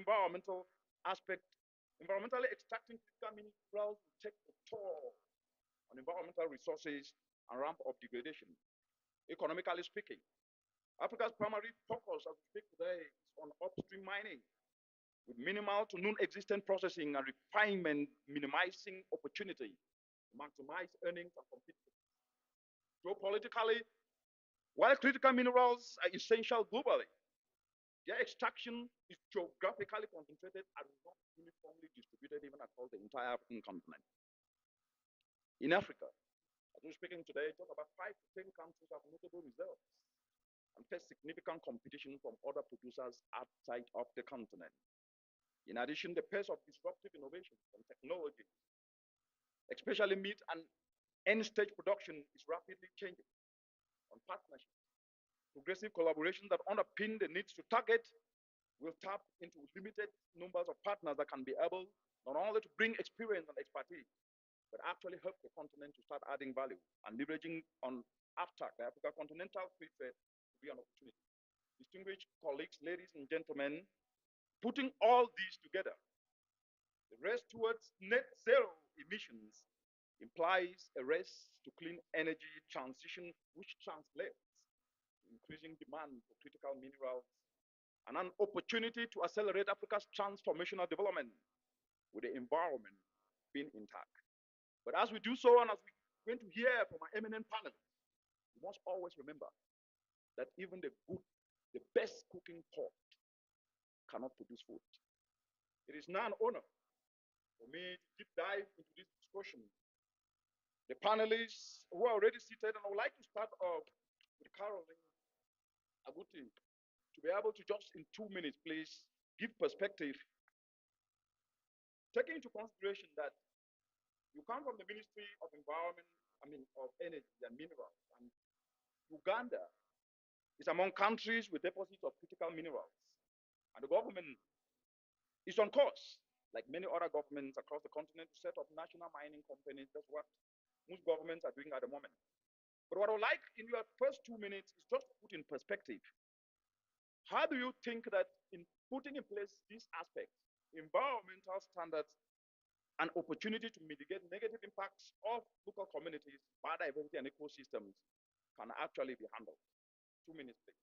environmental aspect, environmentally extracting critical minerals will take a toll on environmental resources and ramp up degradation. Economically speaking, Africa's primary focus as we speak today is on upstream mining, with minimal to non-existent processing and refinement, minimizing opportunity to maximize earnings and competitiveness. Geopolitically, while critical minerals are essential globally, their extraction is geographically concentrated and not uniformly distributed even across the entire African continent. In Africa, as we're speaking today, just about 5 to 10 countries have notable reserves and face significant competition from other producers outside of the continent. In addition, the pace of disruptive innovation and technology, especially meat and end-stage production, is rapidly changing. On partnerships, progressive collaboration that underpin the needs to target will tap into limited numbers of partners that can be able not only to bring experience and expertise, but actually help the continent to start adding value and leveraging on AFTAC, the Africa Continental Free Trade, to be an opportunity. Distinguished colleagues, ladies and gentlemen, putting all these together, the race towards net zero emissions implies a race to clean energy transition, which translates to increasing demand for critical minerals and an opportunity to accelerate Africa's transformational development with the environment being intact. But as we do so, and as we're going to hear from our eminent panelists, we must always remember that even the best cooking pot cannot produce food. It is now an honor for me to deep dive into this discussion. The panelists who are already seated, and I would like to start off with Caroline Aguti, to be able to just in 2 minutes, please, give perspective, taking into consideration that you come from the Ministry of Environment, of Energy and Minerals, and Uganda is among countries with deposits of critical minerals. And the government is on course, like many other governments across the continent, to set up national mining companies. That's what most governments are doing at the moment. But what I would like in your first 2 minutes is just to put in perspective, how do you think that in putting in place these aspects, environmental standards, an opportunity to mitigate negative impacts of local communities, biodiversity and ecosystems can actually be handled? 2 minutes, please.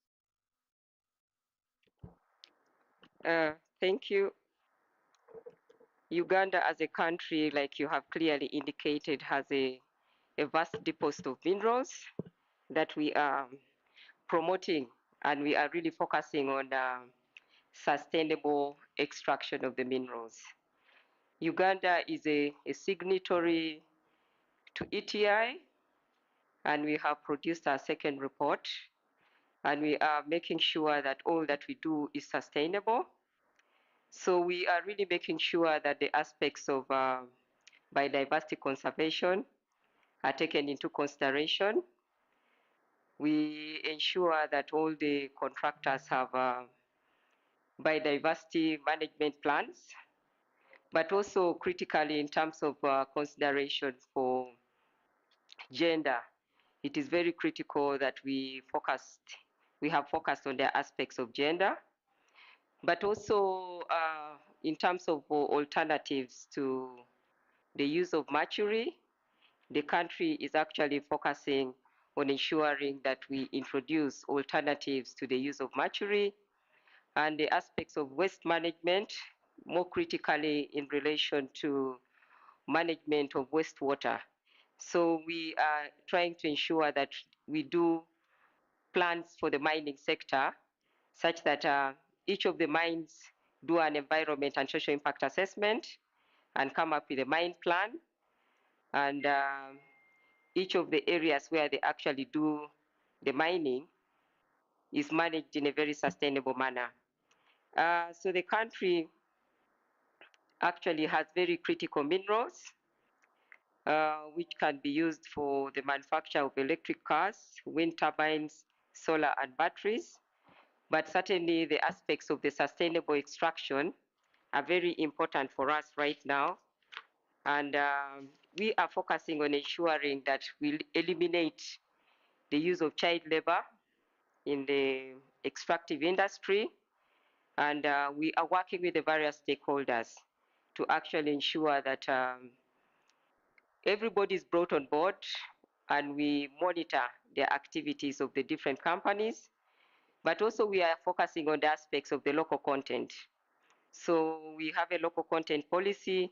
Thank you. Uganda as a country, like you have clearly indicated, has a vast deposit of minerals that we are promoting, and we are really focusing on sustainable extraction of the minerals. Uganda is a signatory to ETI, and we have produced our second report, and we are making sure that all that we do is sustainable. So we are really making sure that the aspects of biodiversity conservation are taken into consideration. We ensure that all the contractors have biodiversity management plans, but also critically in terms of consideration for gender. It is very critical that we have focused on the aspects of gender, but also in terms of alternatives to the use of mercury. The country is actually focusing on ensuring that we introduce alternatives to the use of mercury, and the aspects of waste management, more critically in relation to management of wastewater. So we are trying to ensure that we do plans for the mining sector such that each of the mines do an environment and social impact assessment and come up with a mine plan, and each of the areas where they actually do the mining is managed in a very sustainable manner. So the country actually has very critical minerals which can be used for the manufacture of electric cars, wind turbines, solar and batteries. But certainly the aspects of the sustainable extraction are very important for us right now. And we are focusing on ensuring that we eliminate the use of child labor in the extractive industry. And we are working with the various stakeholders to actually ensure that everybody is brought on board and we monitor the activities of the different companies, but also we are focusing on the aspects of the local content. So we have a local content policy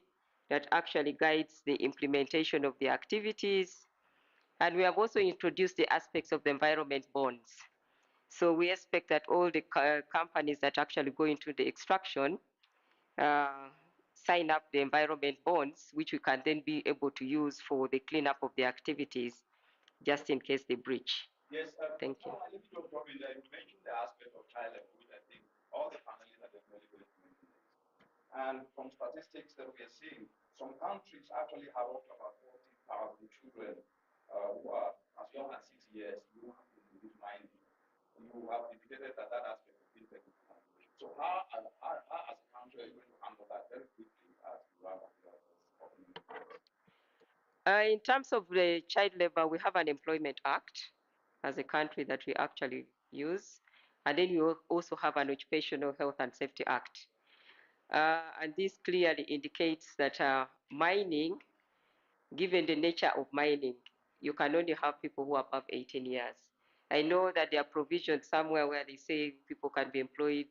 that actually guides the implementation of the activities. And we have also introduced the aspects of the environment bonds. So we expect that all the companies that actually go into the extraction uh, sign up the environment bonds, which we can then be able to use for the cleanup of the activities, just in case they breach. Yes, Thank you. let me just drop in there. You mentioned the aspect of child labor, which I think all the panelists are definitely going to mention this. And from statistics that we are seeing, some countries actually have up to about 40,000 children who are as young as 6 years who have been in this mining. You have indicated that that aspect has been taken into consideration. So how as a country are you going to handle that very quickly as you have as opening? In terms of the child labor, we have an Employment Act as a country that we actually use. And then you also have an Occupational Health and Safety Act. And this clearly indicates that mining, given the nature of mining, you can only have people who are above 18 years. I know that there are provisions somewhere where they say people can be employed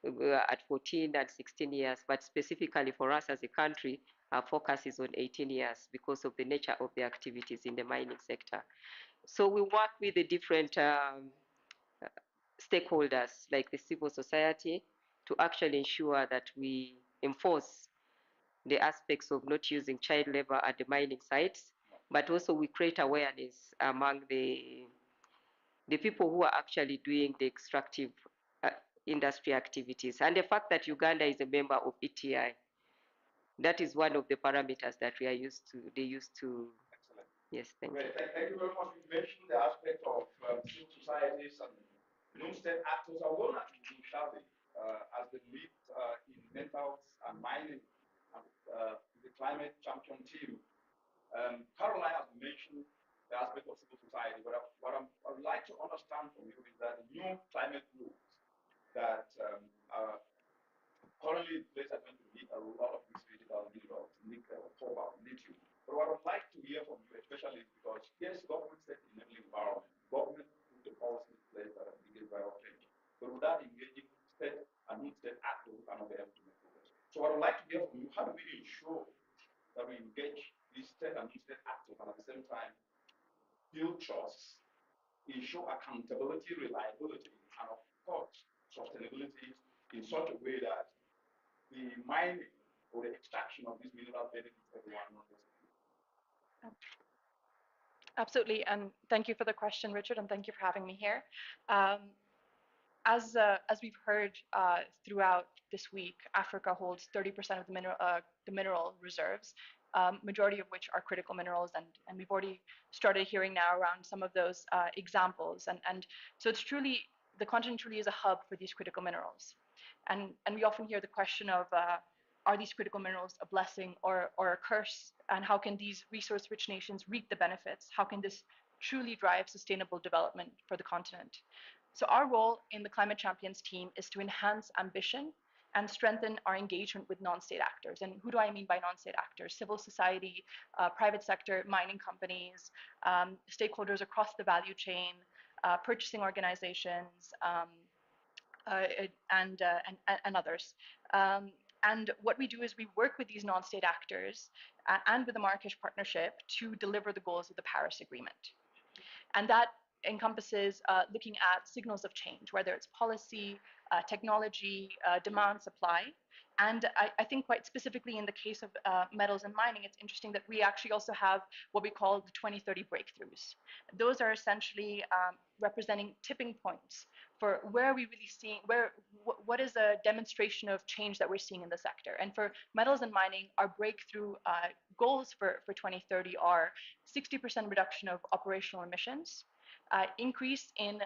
at 14 and 16 years, but specifically for us as a country, our focus is on 18 years because of the nature of the activities in the mining sector. So we work with the different stakeholders like the civil society to actually ensure that we enforce the aspects of not using child labor at the mining sites, but also we create awareness among the people who are actually doing the extractive uh, industry activities. And the fact that Uganda is a member of ETI, that is one of the parameters that we are used to, they used to. Excellent. Yes, thank Great. you. Thank you very much. You mentioned the aspect of civil societies and non-state actors. I want to Shabi as the lead in metals and mining and the climate champion team. Caroline has mentioned the aspect of civil society, but I would like to understand from you is that the new climate rules that are currently in place are going to need a lot of these critical minerals, nickel, cobalt, lithium. But what I'd like to hear from you, especially is because yes, government set the enabling environment, government put the policies in place that are bringing viral change. But without engaging state and non-state actors, we cannot be able to make progress. So what I'd like to hear from you, how do we ensure that we engage these state and non-state actors and at the same time build trust, ensure accountability, reliability, and of course, sustainability in such a way that the mining or the extraction of these mineral benefits everyone, not just a few. Absolutely, and thank you for the question, Richard, and thank you for having me here. As we've heard throughout this week, Africa holds 30% of the mineral reserves, majority of which are critical minerals, and we've already started hearing now around some of those examples, and so it's truly, the continent truly is a hub for these critical minerals, and we often hear the question of are these critical minerals a blessing or a curse, and how can these resource-rich nations reap the benefits? How can this truly drive sustainable development for the continent? So our role in the Climate Champions team is to enhance ambition and strengthen our engagement with non-state actors. And who do I mean by non-state actors? Civil society, private sector, mining companies, stakeholders across the value chain, purchasing organizations, uh, and others. And what we do is we work with these non-state actors and with the Marrakesh Partnership to deliver the goals of the Paris Agreement. And that encompasses looking at signals of change, whether it's policy, technology, demand, supply. And I think quite specifically in the case of metals and mining, it's interesting that we actually also have what we call the 2030 breakthroughs. Those are essentially representing tipping points for where are we really seeing, what is a demonstration of change that we're seeing in the sector. And for metals and mining, our breakthrough goals for 2030 are 60% reduction of operational emissions, increase in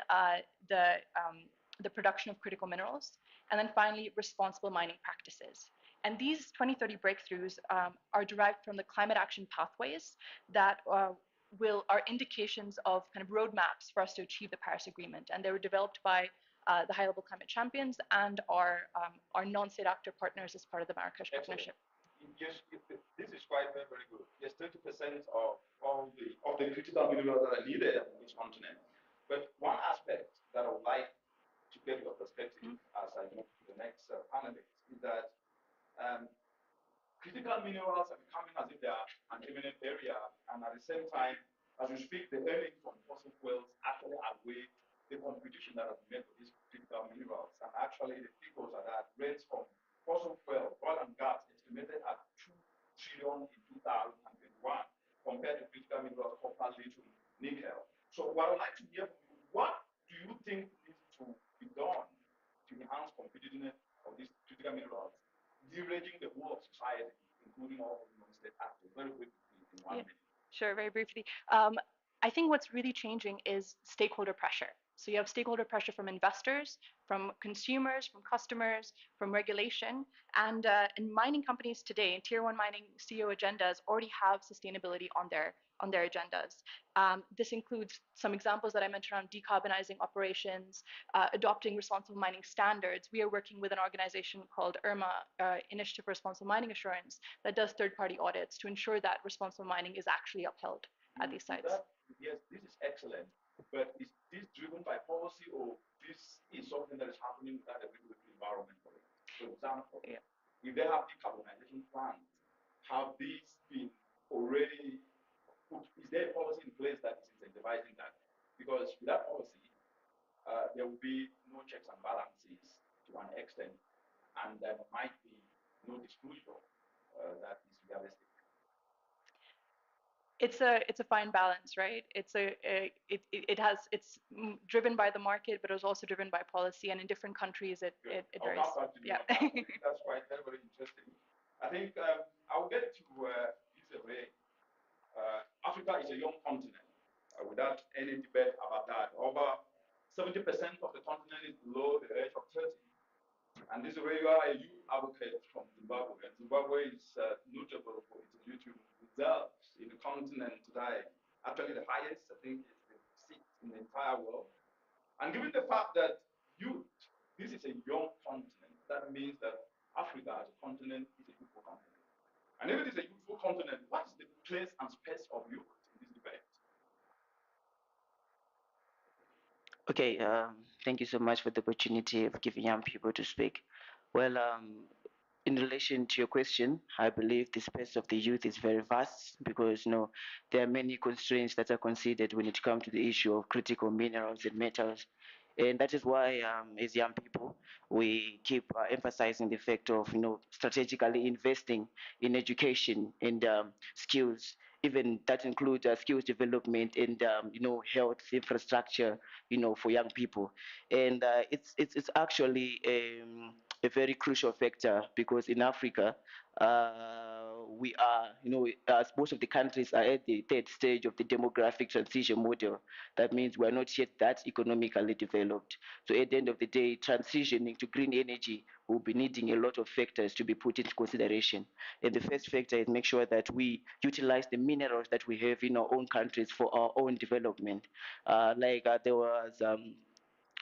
the production of critical minerals, and then finally, responsible mining practices. And these 2030 breakthroughs are derived from the climate action pathways that are indications of kind of roadmaps for us to achieve the Paris Agreement. And they were developed by the high-level climate champions, and our non-state actor partners as part of the Marrakesh Partnership. Yes, this is quite very, very good. Yes, 30% of all the critical minerals that are needed on each continent. But one aspect that I would like to get your perspective as I move to the next panelist is that um, critical minerals are becoming as if they are an imminent area, and at the same time, as we speak, the earnings from fossil fuels actually outweigh the contribution that has been made for these critical minerals. And actually, the figures are that rates from fossil fuel, oil and gas, estimated at 2 trillion in 2021, compared to critical minerals, copper, lithium, nickel. So, what I'd like to hear from you, what do you think needs to be done to enhance competitiveness of these critical minerals, leveraging the whole of society, including all of the non-state actors? Very quickly, in 1 minute. Sure, very briefly. I think what's really changing is stakeholder pressure. So you have stakeholder pressure from investors, from consumers, from customers, from regulation, and mining companies today, tier one mining CEO agendas already have sustainability on their agendas. This includes some examples that I mentioned around decarbonizing operations, adopting responsible mining standards. We are working with an organization called IRMA, Initiative for Responsible Mining Assurance, that does third-party audits to ensure that responsible mining is actually upheld at these sites. Yes, this is excellent. But is this driven by policy, or this is something that is happening without a regulatory environment for it? For example, if they have decarbonization plans, have these been already put? Is there a policy in place that is incentivizing that? Because without policy, there will be no checks and balances to an extent, and there might be no disclosure that is realistic. It's a fine balance, right? It's driven by the market, but it's also driven by policy, and in different countries it varies. Yeah, that's quite very, very interesting. I think I will get to this array. Africa is a young continent, without any debate about that. Over 70% of the continent is below the age of 30. And this is where you are a youth advocate from Zimbabwe. And Zimbabwe is notable for its lithium reserves in the continent today. Actually, the highest, I think, is the sixth in the entire world. And given the fact that youth, this is a young continent, that means that Africa as a continent is a youthful continent. And if it is a youthful continent, what is the place and space of youth in this debate? Okay, thank you so much for the opportunity of giving young people to speak. Well, in relation to your question, I believe the space of the youth is very vast because there are many constraints that are considered when it comes to the issue of critical minerals and metals. And that is why, as young people, we keep emphasizing the fact of strategically investing in education and skills. Even that includes skills development and health infrastructure, for young people. And it's actually a very crucial factor because in Africa, we are, as most of the countries are at the third stage of the demographic transition model. That means we're not yet that economically developed. So at the end of the day, transitioning to green energy will be needing a lot of factors to be put into consideration. And the first factor is make sure that we utilize the minerals that we have in our own countries for our own development. There was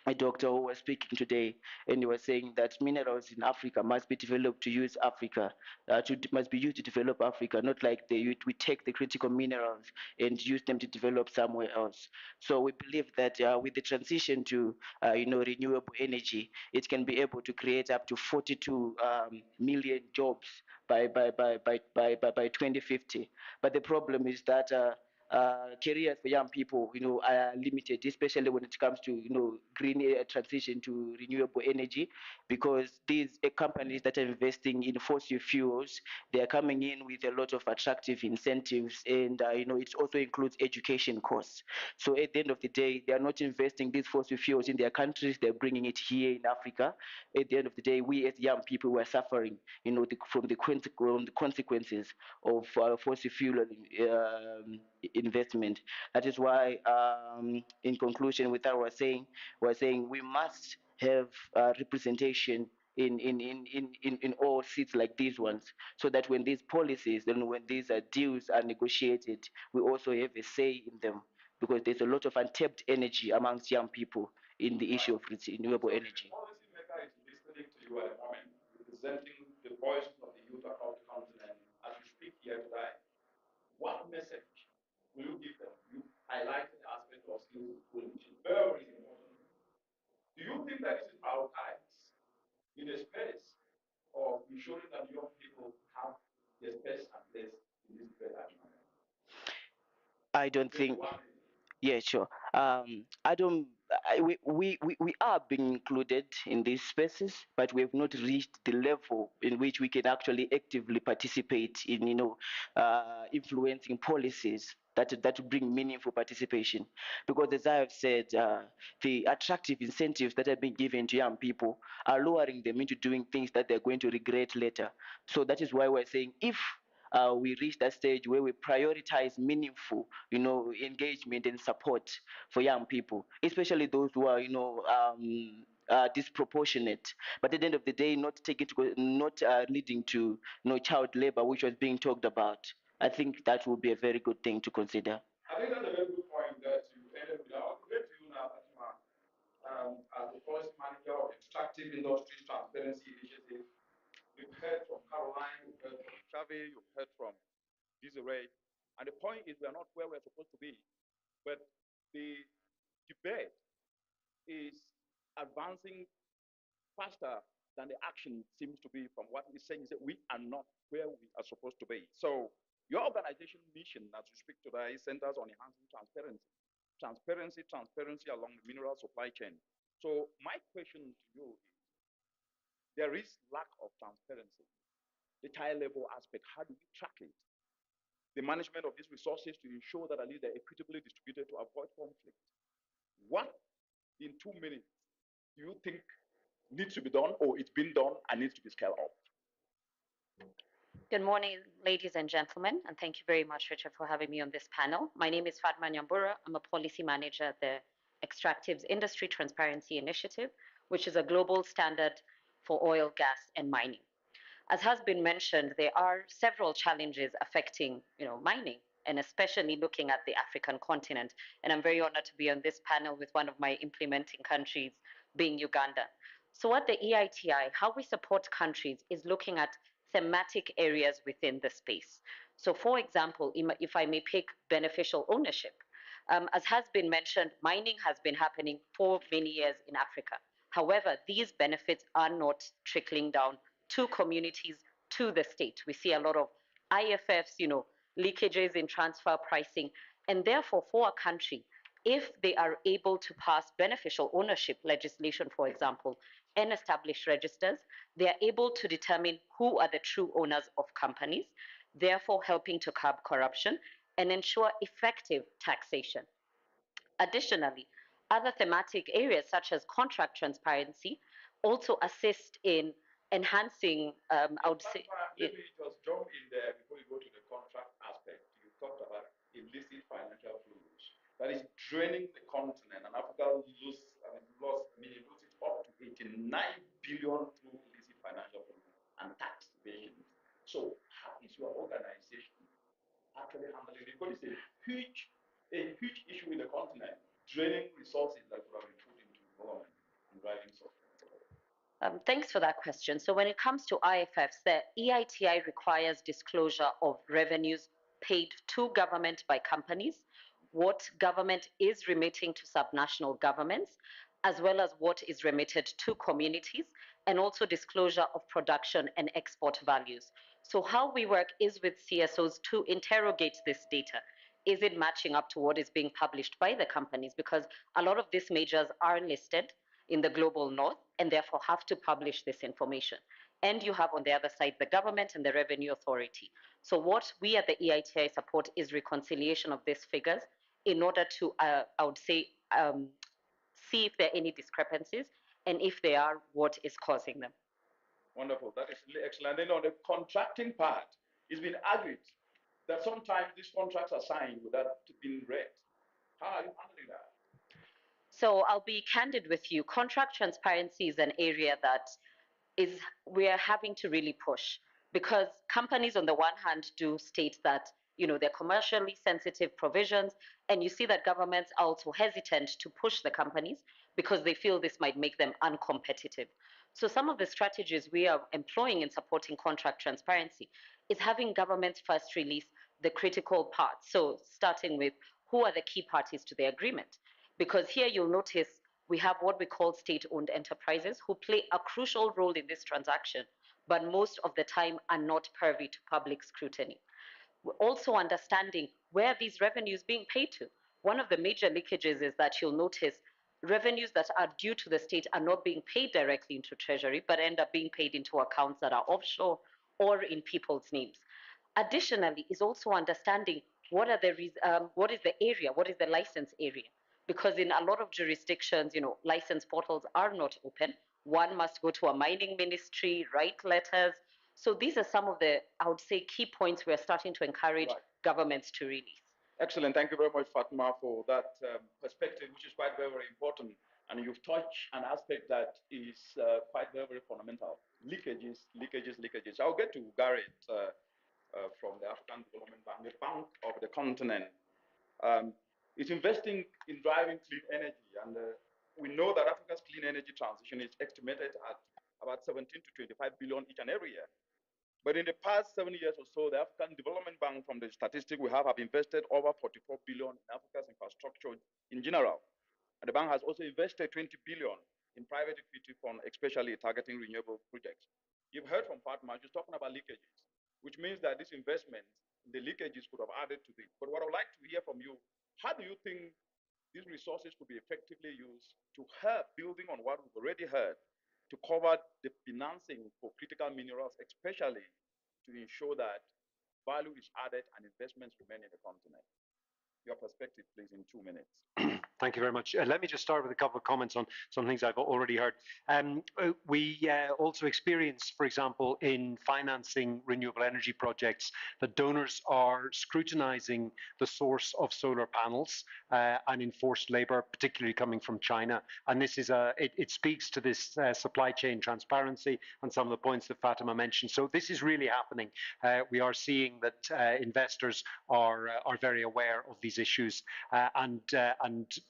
a doctor who was speaking today, and he was saying that minerals in Africa must be developed to use Africa, must be used to develop Africa, not like we take the critical minerals and use them to develop somewhere else. So we believe that with the transition to renewable energy, it can be able to create up to 42 million jobs by 2050. But the problem is that careers for young people, are limited, especially when it comes to, green transition to renewable energy, because these companies that are investing in fossil fuels, they are coming in with a lot of attractive incentives, and it also includes education costs. So at the end of the day, they are not investing these fossil fuels in their countries; they're bringing it here in Africa. At the end of the day, we as young people were suffering, from the consequences of fossil fuel investment. That is why, in conclusion, with that, we're saying we must have representation in all seats like these ones, so that when these policies and when these deals are negotiated, we also have a say in them, because there's a lot of untapped energy amongst young people, in the issue of renewable energy. The policymaker is listening to you at the moment, representing the voices of the youth across the continent as you speak here today. What message will you give them? You highlighted the aspect of skills schooling, which is very important. Do you think that this is prioritized in a space of ensuring that young people have the space and place in this debate at the moment? I don't think. Yeah, sure. I don't. We are being included in these spaces, but we have not reached the level in which we can actually actively participate in, influencing policies that bring meaningful participation. Because as I have said, the attractive incentives that are being given to young people are lowering them into doing things that they're going to regret later. So that is why we're saying if we reach that stage where we prioritize meaningful, engagement and support for young people, especially those who are, disproportionate. But at the end of the day, not leading to child labor, which was being talked about. I think that would be a very good thing to consider. I think that's a very good point that you ended with. I'll go to you now, Fatima, as the policy manager of Extractive Industries Transparency Initiative. You've heard from Caroline, you've heard from Xavi, you've heard from Desiree, and the point is we are not where we're supposed to be. But the debate is advancing faster than the action seems to be from what he's saying. Is that we are not where we are supposed to be. So your organization mission, as you speak today, centers on enhancing transparency. Transparency along the mineral supply chain. So my question to you is, there is lack of transparency. The child labor aspect, how do we track it? The management of these resources to ensure that at least they're equitably distributed to avoid conflict. What, in 2 minutes, do you think needs to be done, or it's been done and needs to be scaled up? Good morning, ladies and gentlemen, and thank you very much, Richard, for having me on this panel. My name is Fatma Nyambura. I'm a policy manager at the Extractives Industry Transparency Initiative, which is a global standard for oil, gas, and mining. As has been mentioned, there are several challenges affecting, mining, and especially looking at the African continent. And I'm very honored to be on this panel with one of my implementing countries, being Uganda. So what the EITI, how we support countries, is looking at thematic areas within the space. So for example, if I may pick beneficial ownership, as has been mentioned, mining has been happening for many years in Africa. However, these benefits are not trickling down to communities, to the state. We see a lot of IFFs, leakages in transfer pricing. And therefore, for a country, if they are able to pass beneficial ownership legislation, for example, and establish registers, they are able to determine who are the true owners of companies, therefore helping to curb corruption and ensure effective taxation. Additionally, other thematic areas such as contract transparency also assist in enhancing, I would say. Let me just jump in there before you go to the contract aspect. You talked about illicit financial flows. That is draining the continent, and Africa loses, it loses up to 89 billion through illicit financial flows and tax evasion. So, how is your organization actually handling it? Because it's a huge issue in the continent, draining resources that could have been put into government and driving sustainability. Thanks for that question. So when it comes to IFFs, the EITI requires disclosure of revenues paid to government by companies, what government is remitting to subnational governments, as well as what is remitted to communities, and also disclosure of production and export values. So how we work is with CSOs to interrogate this data. Is it matching up to what is being published by the companies? Because a lot of these majors are listed in the global north and therefore have to publish this information. And you have on the other side the government and the revenue authority. So what we at the EITI support is reconciliation of these figures in order to, I would say, see if there are any discrepancies, and if they are, what is causing them. Wonderful, that is really excellent. And on the contracting part, it's been argued that sometimes these contracts are signed without being read. How are you handling that? So I'll be candid with you. Contract transparency is an area that we are having to really push, because companies on the one hand do state that they're commercially sensitive provisions, and you see that governments are also hesitant to push the companies because they feel this might make them uncompetitive. So some of the strategies we are employing in supporting contract transparency is having governments first release the critical parts. So starting with who are the key parties to the agreement, because here you'll notice we have what we call state-owned enterprises who play a crucial role in this transaction, but most of the time are not privy to public scrutiny. We're also understanding where these revenues being paid to. One of the major leakages is that you'll notice revenues that are due to the state are not being paid directly into treasury, but end up being paid into accounts that are offshore or in people's names. Additionally, is also understanding what is the area, what is the license area, because in a lot of jurisdictions, license portals are not open. One must go to a mining ministry, write letters. So these are some of the, I would say, key points we are starting to encourage governments to release. Excellent. Thank you very much, Fatma, for that perspective, which is quite very, very important. And you've touched an aspect that is quite very, very fundamental. Leakages, leakages, leakages. I'll get to Garrett from the African Development Bank, the bank of the continent. It's investing in driving clean energy. And we know that Africa's clean energy transition is estimated at about 17 to 25 billion each and every year. But in the past 7 years or so, the African Development Bank, from the statistic we have invested over 44 billion in Africa's infrastructure in general. And the bank has also invested 20 billion in private equity fund, especially targeting renewable projects. You've heard from Fatma, she's talking about leakages, which means that this investment, the leakages could have added to this. But what I'd like to hear from you, how do you think these resources could be effectively used to help building on what we've already heard, to cover the financing for critical minerals, especially to ensure that value is added and investments remain in the continent? Your perspective, please, in 2 minutes. Thank you very much. Let me just start with a couple of comments on some things I've already heard. We also experience, for example, in financing renewable energy projects, that donors are scrutinizing the source of solar panels and enforced labor, particularly coming from China. And this is it speaks to this supply chain transparency and some of the points that Fatima mentioned. So this is really happening. We are seeing that investors are very aware of these issues, and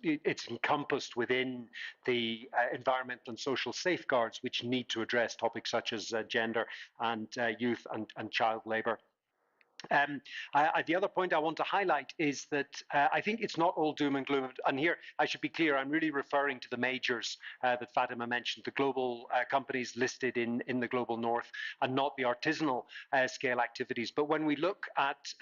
it's encompassed within the environmental and social safeguards, which need to address topics such as gender and youth and child labour. The other point I want to highlight is that I think it's not all doom and gloom. And here, I should be clear, I'm really referring to the majors that Fatima mentioned, the global companies listed in the global north, and not the artisanal scale activities. But when we look at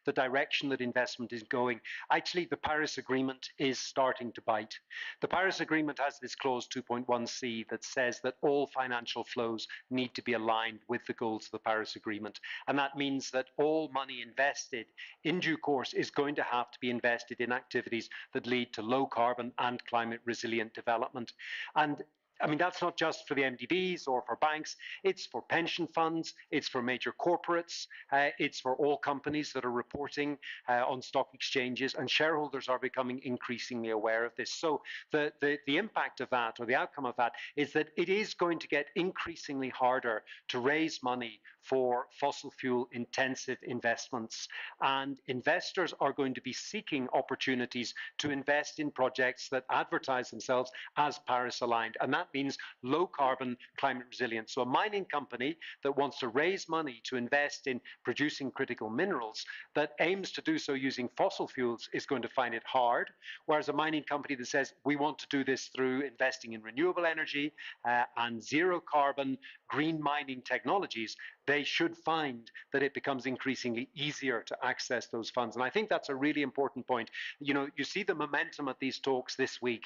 the direction that investment is going, actually the Paris Agreement is starting to bite. The Paris Agreement has this clause 2.1c that says that all financial flows need to be aligned with the goals of the Paris Agreement. And that means that all money invested in due course is going to have to be invested in activities that lead to low carbon and climate resilient development. And I mean, that's not just for the MDBs or for banks, it's for pension funds, it's for major corporates, it's for all companies that are reporting on stock exchanges, and shareholders are becoming increasingly aware of this. So the impact of that, or the outcome of that, is that it is going to get increasingly harder to raise money for fossil fuel intensive investments. And investors are going to be seeking opportunities to invest in projects that advertise themselves as Paris aligned. And that means low carbon, climate resilient. So a mining company that wants to raise money to invest in producing critical minerals that aims to do so using fossil fuels is going to find it hard. Whereas a mining company that says, we want to do this through investing in renewable energy and zero carbon, green mining technologies, they should find that it becomes increasingly easier to access those funds. And I think that's a really important point. You know, you see the momentum at these talks this week.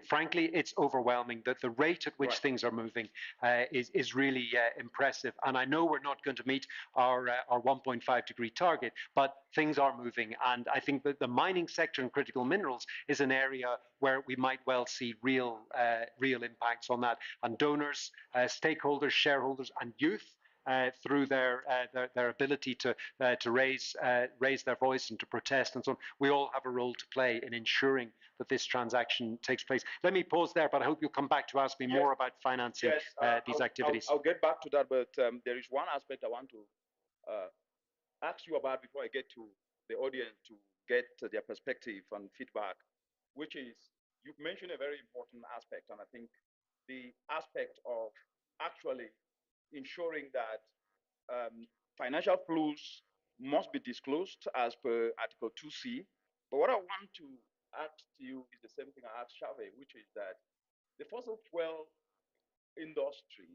Frankly, it's overwhelming that the rate at which things are moving is really impressive. And I know we're not going to meet our 1.5 degree target, but things are moving. And I think that the mining sector and critical minerals is an area where we might well see real impacts on that. And donors, stakeholders, shareholders, and youth, through their ability to raise their voice and to protest and so on, we all have a role to play in ensuring that this transaction takes place. Let me pause there, but I hope you'll come back to ask me more about financing these activities. I'll get back to that, but there is one aspect I want to ask you about before I get to the audience to get their perspective and feedback, which is, you've mentioned a very important aspect, and I think the aspect of actually ensuring that financial flows must be disclosed as per Article 2C. But what I want to ask you is the same thing I asked Xavier, which is that the fossil fuel industry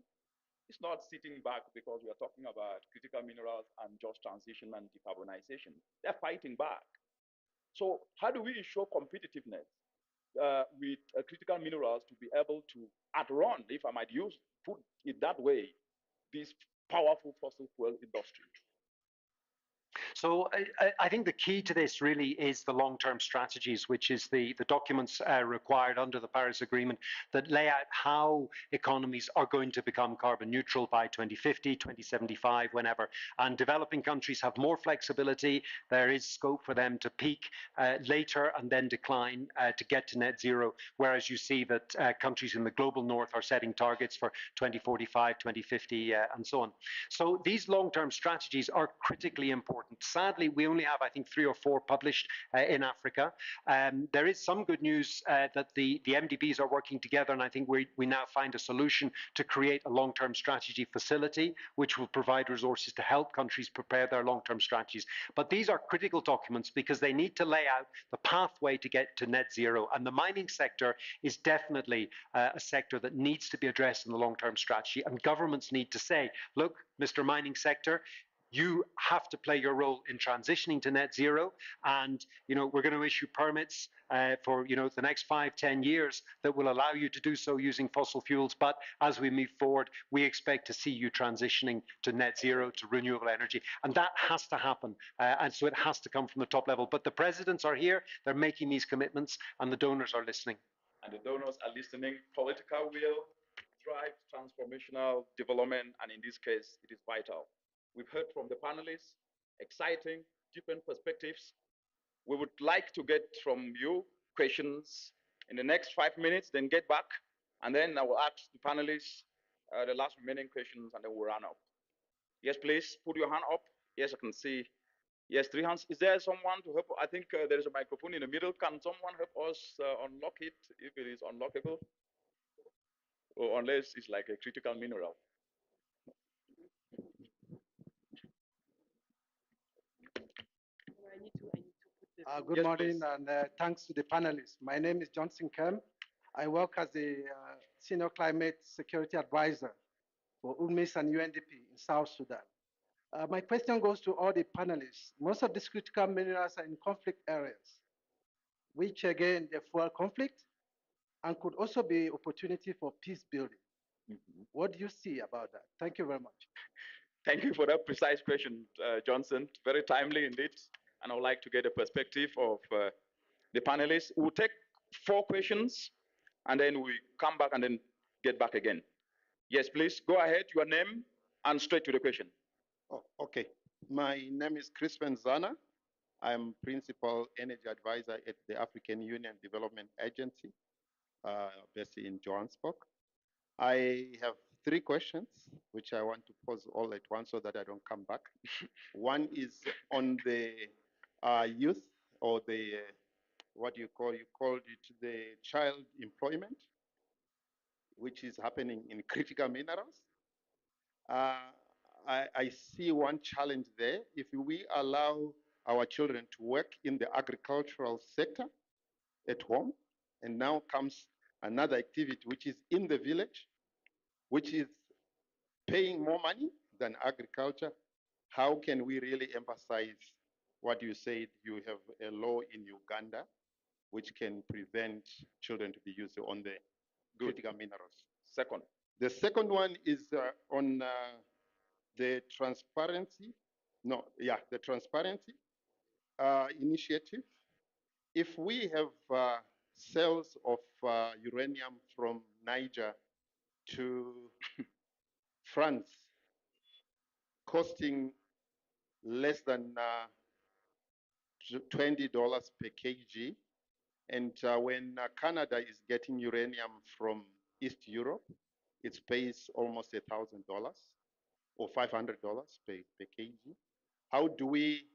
is not sitting back because we are talking about critical minerals and just transition and decarbonization. They're fighting back. So how do we ensure competitiveness with critical minerals to be able to outrun, if I might use put it that way, this powerful fossil fuel industry? So I think the key to this really is the long-term strategies, which is the documents required under the Paris Agreement that lay out how economies are going to become carbon neutral by 2050, 2075, whenever. And developing countries have more flexibility. There is scope for them to peak later and then decline to get to net zero, whereas you see that countries in the global north are setting targets for 2045, 2050, and so on. So these long-term strategies are critically important. Sadly, we only have, I think, 3 or 4 published in Africa. There is some good news that the MDBs are working together, and I think we now find a solution to create a long-term strategy facility, which will provide resources to help countries prepare their long-term strategies. But these are critical documents because they need to lay out the pathway to get to net zero. And the mining sector is definitely a sector that needs to be addressed in the long-term strategy. And governments need to say, look, Mr. Mining Sector, you have to play your role in transitioning to net zero, and we're going to issue permits for the next 5-10 years that will allow you to do so using fossil fuels. But as we move forward, we expect to see you transitioning to net zero, to renewable energy, and that has to happen. And so it has to come from the top level. But the presidents are here; they're making these commitments, and the donors are listening. And the donors are listening. Political will drives transformational development, and in this case, it is vital. We've heard from the panelists, exciting, different perspectives. We would like to get from you questions in the next 5 minutes, then get back, and then I will ask the panelists the last remaining questions, and then we'll run up. Yes, please, put your hand up. Yes, I can see. Yes, 3 hands. Is there someone to help? I think there is a microphone in the middle. Can someone help us unlock it if it is unlockable? Or unless it's like a critical mineral. Good Yes, morning, please. and thanks to the panelists. My name is Johnson Kem. I work as a Senior Climate Security Advisor for UNMISS and UNDP in South Sudan. My question goes to all the panelists. Most of these critical minerals are in conflict areas, which again, they fuel conflict and could also be opportunity for peace building. What do you see about that? Thank you very much. Thank you for that precise question, Johnson. Very timely indeed. And I would like to get a perspective of the panelists. We'll take 4 questions, and then we come back and then get back again. Yes, please, go ahead, your name, and straight to the question. Oh, okay. My name is Chris Benzana. I'm Principal Energy Advisor at the African Union Development Agency, based in Johannesburg. I have 3 questions, which I want to pose all at once so that I don't come back. One is on the youth, or the, what you called it, the child employment, which is happening in critical minerals. I see one challenge there. If we allow our children to work in the agricultural sector at home, and now comes another activity which is in the village, which is paying more money than agriculture, how can we really emphasize what you said? You have a law in Uganda which can prevent children to be used on the critical minerals. Second. The second one is on the transparency. No, yeah, the transparency initiative. If we have sales of uranium from Niger to France costing less than $20 per kg, and when Canada is getting uranium from East Europe, it pays almost $1,000 or $500 per kg. How do we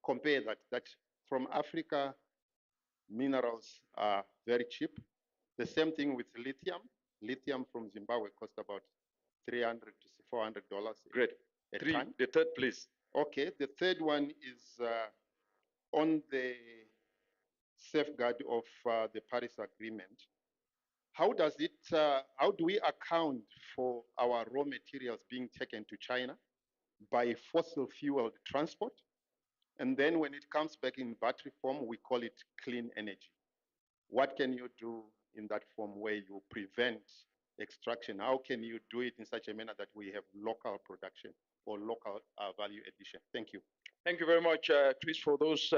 compare that from Africa, minerals are very cheap. The same thing with lithium. Lithium from Zimbabwe costs about $300 to $400 Great. a Three, ton. the third, please. Okay, the third one is on the safeguard of the Paris Agreement. How does it, how do we account for our raw materials being taken to China by fossil fuel transport? And then when it comes back in battery form, we call it clean energy. What can you do in that form where you prevent extraction? How can you do it in such a manner that we have local production or local value addition? Thank you. Thank you very much, Chris, for those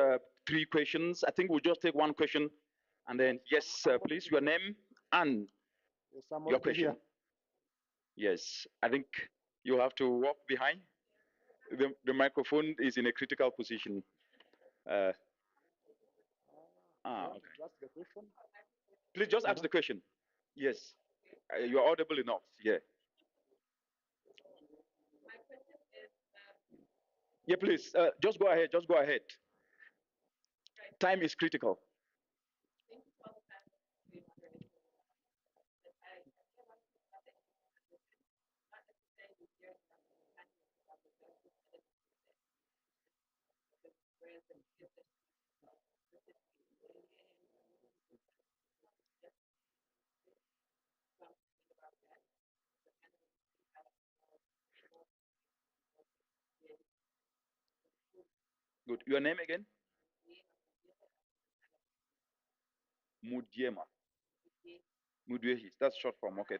three questions. I think we'll just take one question and then, yes, please, your name and Yes, I'm your already question. here. Yes, I think you have to walk behind. The microphone is in a critical position. You Okay. want to ask the question? Please just ask the question. Yes, you are audible enough. Yeah. Yeah, please, just go ahead. Just go ahead. Time is critical. Good. Your name again? Mudiema. Mudiehi. That's short form. Okay.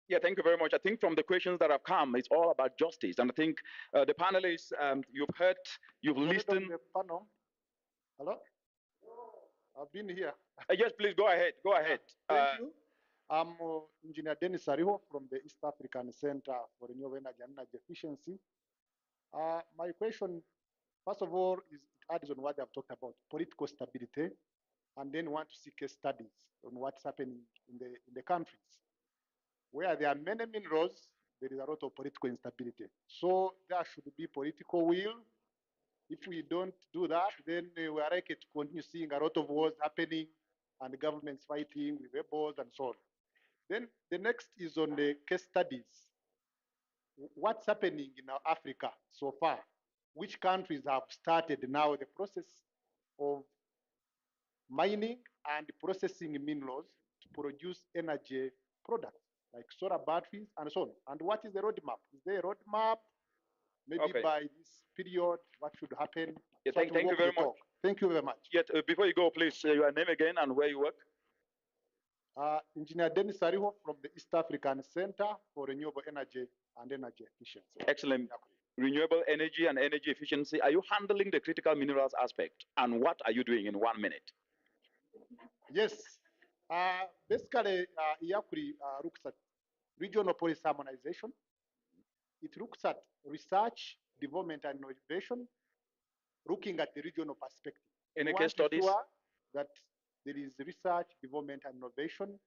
Yeah, thank you very much. I think from the questions that have come, it's all about justice. And I think the panelists, you've heard, you've listened. The panel. Hello? I've been here. Yes, please go ahead. Go ahead. Thank you. I'm Engineer Dennis Sariho from the East African Center for Renewable Energy and Energy Efficiency. My question, first of all, is it adds on what I've talked about, political stability, and then want to see case studies on what's happening in the countries. Where there are many minerals, there is a lot of political instability. So there should be political will. If we don't do that, then we are likely to continue seeing a lot of wars happening and the governments fighting with rebels and so on. Then the next is on the case studies. What's happening in Africa so far? Which countries have started now the process of mining and processing minerals to produce energy products like solar batteries and so on? And what is the roadmap? Is there a roadmap? Maybe Okay. by this period, what should happen? Yeah, So thank you very much. Thank you very much. Yet, before you go, please, your name again and where you work. Engineer Dennis Sariho from the East African Center for Renewable Energy and Energy Efficiency. Excellent. Renewable energy and energy efficiency. Are you handling the critical minerals aspect? And what are you doing in 1 minute? Yes. Basically, IACURI looks at regional policy harmonization. It looks at research, development, and innovation, looking at the regional perspective. Any case studies? Sure that there is research, development, and innovation,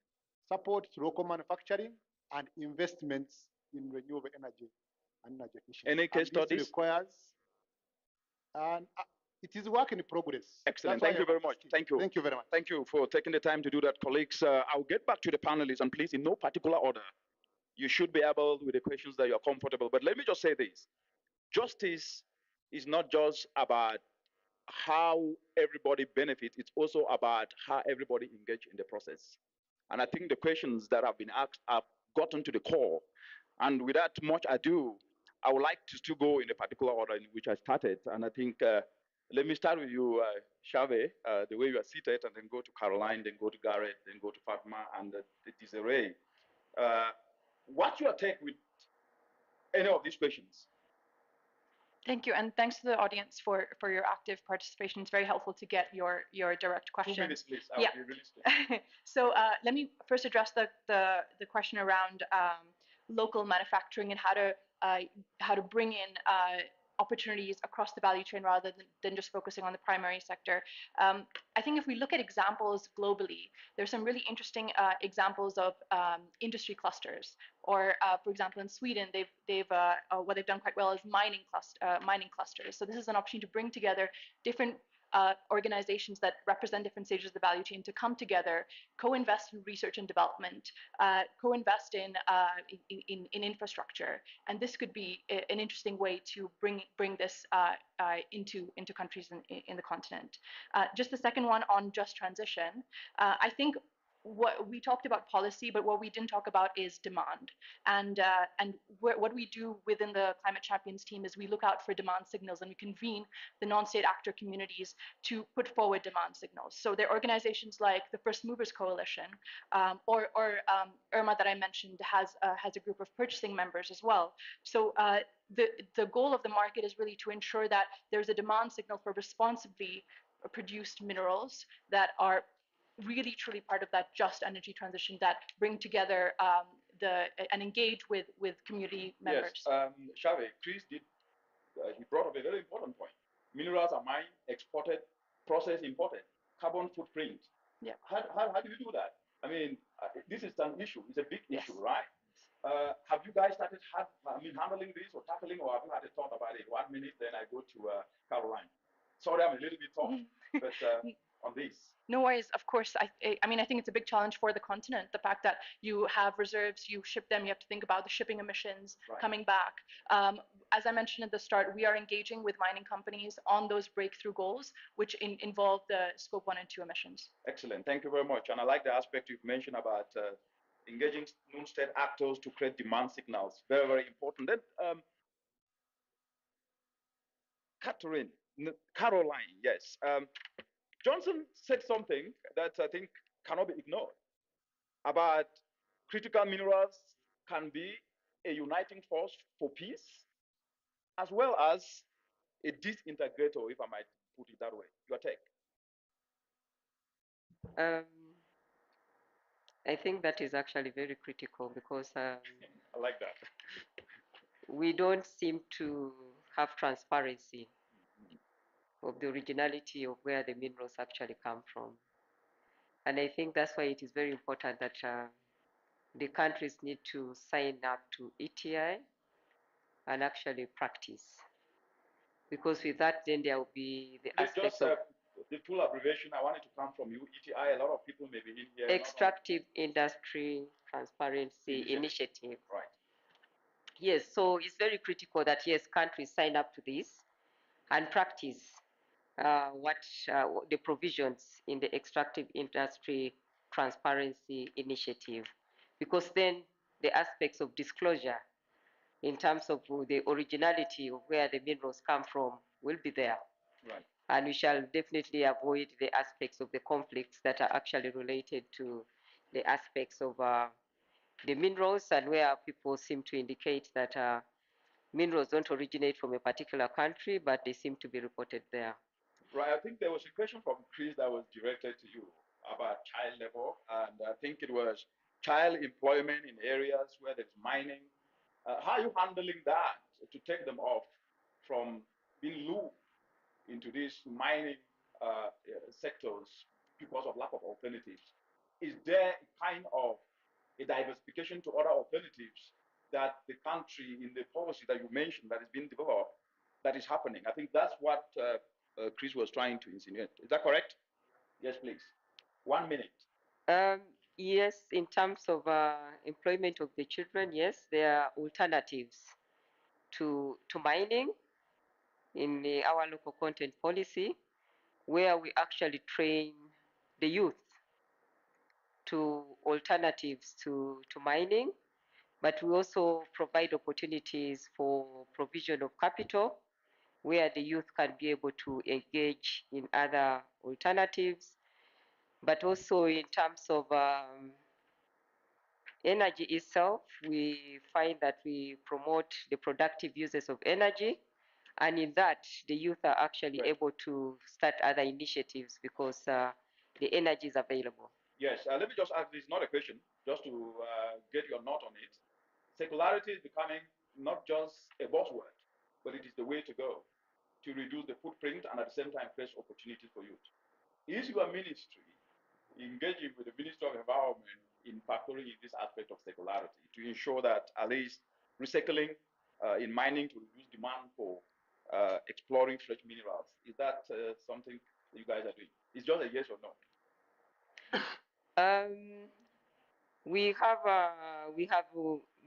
support to local manufacturing, and investments in renewable energy and energy efficiency. Any case studies? This requires, and it is work in progress. Excellent. Thank you very much. Thank you. Thank you very much. Thank you for taking the time to do that, colleagues. I'll get back to the panelists, and please, in no particular order, you should be able with the questions that you're comfortable. But let me just say this. Justice is not just about how everybody benefits, it's also about how everybody engage in the process. And I think the questions that have been asked have gotten to the core. And without much ado, I would like to still go in a particular order in which I started. And I think, let me start with you, Shave, the way you are seated, and then go to Caroline, then go to Garrett, then go to Fatma, and Desiree. What's your take with any of these questions? Thank you, and thanks to the audience for your active participation. It's very helpful to get your direct questions. 2 minutes, please. Yeah. I'll be really So let me first address the question around local manufacturing and how to bring in opportunities across the value chain rather than just focusing on the primary sector. I think if we look at examples globally, there's some really interesting examples of industry clusters. Or, for example, in Sweden, what they've done quite well is mining clusters. So this is an opportunity to bring together different organizations that represent different stages of the value chain to come together, co-invest in research and development, co-invest in infrastructure, and this could be an interesting way to bring this into countries in the continent. Just the second one on just transition, I think what we talked about policy, but what we didn't talk about is demand. And what we do within the Climate Champions team is we look out for demand signals and we convene the non-state actor communities to put forward demand signals. So there are organizations like the First Movers Coalition or IRMA that I mentioned has a group of purchasing members as well. So the goal of the market is really to ensure that there's a demand signal for responsibly produced minerals that are really truly part of that just energy transition, that bring together and engage with community members. Yes, Shave, Chris he brought up a very important point. Minerals are mined, exported, processed, imported, carbon footprint. Yeah. How do you do that? I mean, this is an issue. It's a big issue, right? Have you guys started handling this or tackling, or have you had a thought about it? 1 minute, then I go to Caroline. Sorry, I'm a little bit tough, but on this. No worries, of course. I mean, I think it's a big challenge for the continent. The fact that you have reserves, you ship them, you have to think about the shipping emissions coming back. As I mentioned at the start, we are engaging with mining companies on those breakthrough goals, which involve the scope 1 and 2 emissions. Excellent, thank you very much. And I like the aspect you've mentioned about engaging non-state actors to create demand signals. Very, very important. Then, Caroline, yes. Johnson said something that I think cannot be ignored about critical minerals can be a uniting force for peace, as well as a disintegrator, if I might put it that way. Your take? I think that is actually very critical because I like that. We don't seem to have transparency of the originality of where the minerals actually come from. And I think that's why it is very important that the countries need to sign up to ETI and actually practice. Because with that, then there will be the aspects of the full abbreviation. I want it to come from you. ETI. A lot of people may be in here. Extractive Industry Transparency Initiative. Right. Yes. So it's very critical that yes, countries sign up to this and practice what the provisions in the Extractive Industry Transparency Initiative, because then the aspects of disclosure in terms of the originality of where the minerals come from will be there. Right. And we shall definitely avoid the aspects of the conflicts that are actually related to the aspects of the minerals, and where people seem to indicate that minerals don't originate from a particular country, but they seem to be reported there. Right. I think there was a question from Chris that was directed to you about child labor, and I think it was child employment in areas where there's mining. How are you handling that to take them off from being lured into these mining sectors because of lack of alternatives? Is there a kind of a diversification to other alternatives that the country in the policy that you mentioned that is being developed that is happening? I think that's what Chris was trying to insinuate. Is that correct? Yes, please. 1 minute. Yes, in terms of employment of the children, yes, there are alternatives to mining in our local content policy, where we actually train the youth to alternatives to mining, but we also provide opportunities for provision of capital, where the youth can be able to engage in other alternatives, but also in terms of energy itself, we find that we promote the productive uses of energy, and in that, the youth are actually able to start other initiatives because the energy is available. Yes, let me just ask this, not a question, just to get your note on it. Secularity is becoming not just a buzzword, but it is the way to go to reduce the footprint and at the same time create opportunities for youth. Is your ministry engaging with the Ministry of Environment in factoring in this aspect of circularity to ensure that at least recycling in mining to reduce demand for exploring fresh minerals? Is that something you guys are doing? It's just a yes or no. We have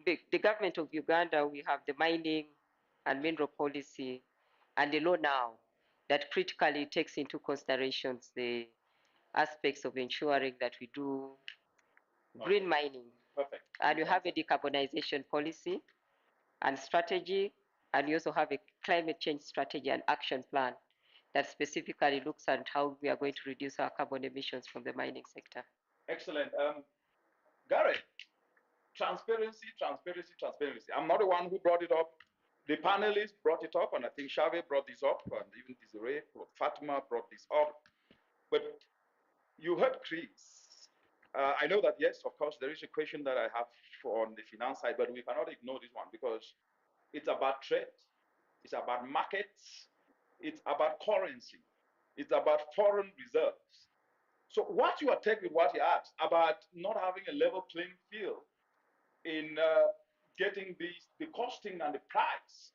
the government of Uganda. We have the mining and mineral policy, and the law now that critically takes into considerations the aspects of ensuring that we do green mining. Perfect. And you have a decarbonization policy and strategy, and you also have a climate change strategy and action plan that specifically looks at how we are going to reduce our carbon emissions from the mining sector. Excellent. Gareth, transparency, transparency, transparency. I'm not the one who brought it up. The panelists brought it up, and I think Xavier brought this up, and even Desiree, Fatima brought this up. But you heard Chris. I know that, yes, of course, there is a question that I have on the finance side, but we cannot ignore this one because it's about trade, it's about markets, it's about currency, it's about foreign reserves. So what you are taking, what he asked about not having a level playing field in getting the costing and the price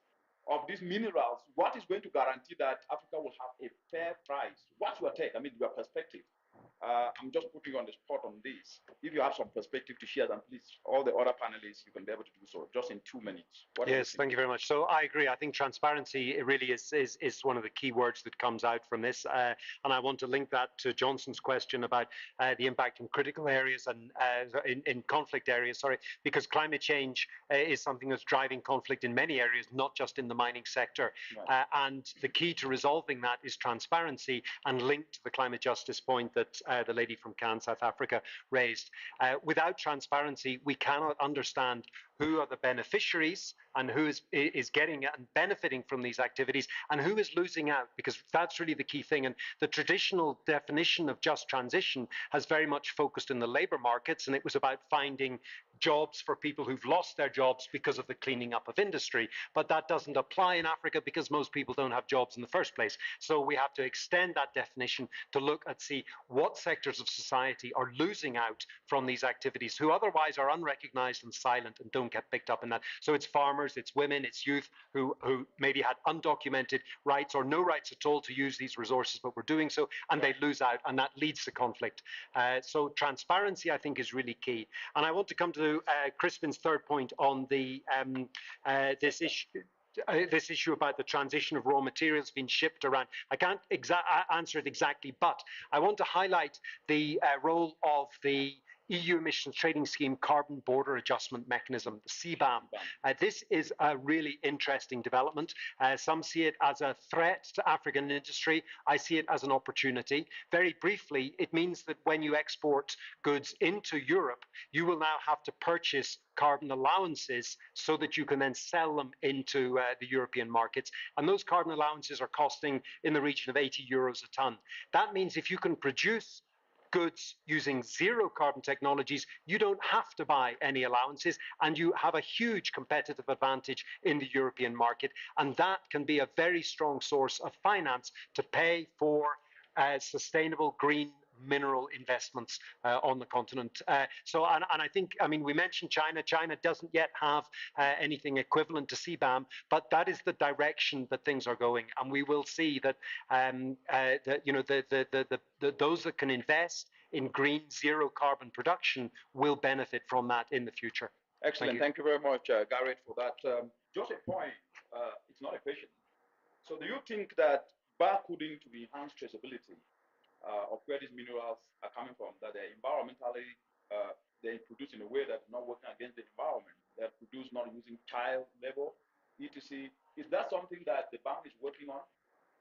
of these minerals, what is going to guarantee that Africa will have a fair price? What's your take? I mean, your perspective. I'm just putting you on the spot on this. If you have some perspective to share, then please, all the other panelists, you can be able to do so just in 2 minutes. Yes, thank you very much. So I agree. I think transparency really is one of the key words that comes out from this. And I want to link that to Johnson's question about the impact in critical areas and in conflict areas, because climate change is something that's driving conflict in many areas, not just in the mining sector. Right. And the key to resolving that is transparency and linked to the climate justice point that the lady from Cannes, South Africa, raised. Without transparency, we cannot understand who are the beneficiaries and who is getting and benefiting from these activities and who is losing out, because that's really the key thing. And the traditional definition of just transition has very much focused in the labor markets, and it was about finding jobs for people who've lost their jobs because of the cleaning up of industry. But that doesn't apply in Africa because most people don't have jobs in the first place. So we have to extend that definition to look at see what sectors of society are losing out from these activities, who otherwise are unrecognized and silent and don't get picked up in that. So it's farmers, it's women, it's youth who maybe had undocumented rights or no rights at all to use these resources, but were doing so, and they lose out, and that leads to conflict. So transparency, I think, is really key. And I want to come to Crispin's third point on the this issue about the transition of raw materials being shipped around. I can't answer it exactly, but I want to highlight the role of the EU emissions trading scheme carbon border adjustment mechanism, the CBAM. This is a really interesting development. Some see it as a threat to African industry. I see it as an opportunity. Very briefly, it means that when you export goods into Europe, you will now have to purchase carbon allowances so that you can then sell them into the European markets. And those carbon allowances are costing in the region of 80 euros a ton. That means if you can produce goods using zero carbon technologies, you don't have to buy any allowances, and you have a huge competitive advantage in the European market. And that can be a very strong source of finance to pay for sustainable green mineral investments on the continent. And I think, I mean, we mentioned China. China doesn't yet have anything equivalent to CBAM, but that is the direction that things are going. And we will see that, those that can invest in green zero carbon production will benefit from that in the future. Excellent. Thank you very much, Garrett, for that. Just a point, it's not a question. So do you think that barcoding to enhance traceability of where these minerals are coming from, that they're environmentally, they're produced in a way that's not working against the environment, they're produced not using child labor, etc. Is that something that the bank is working on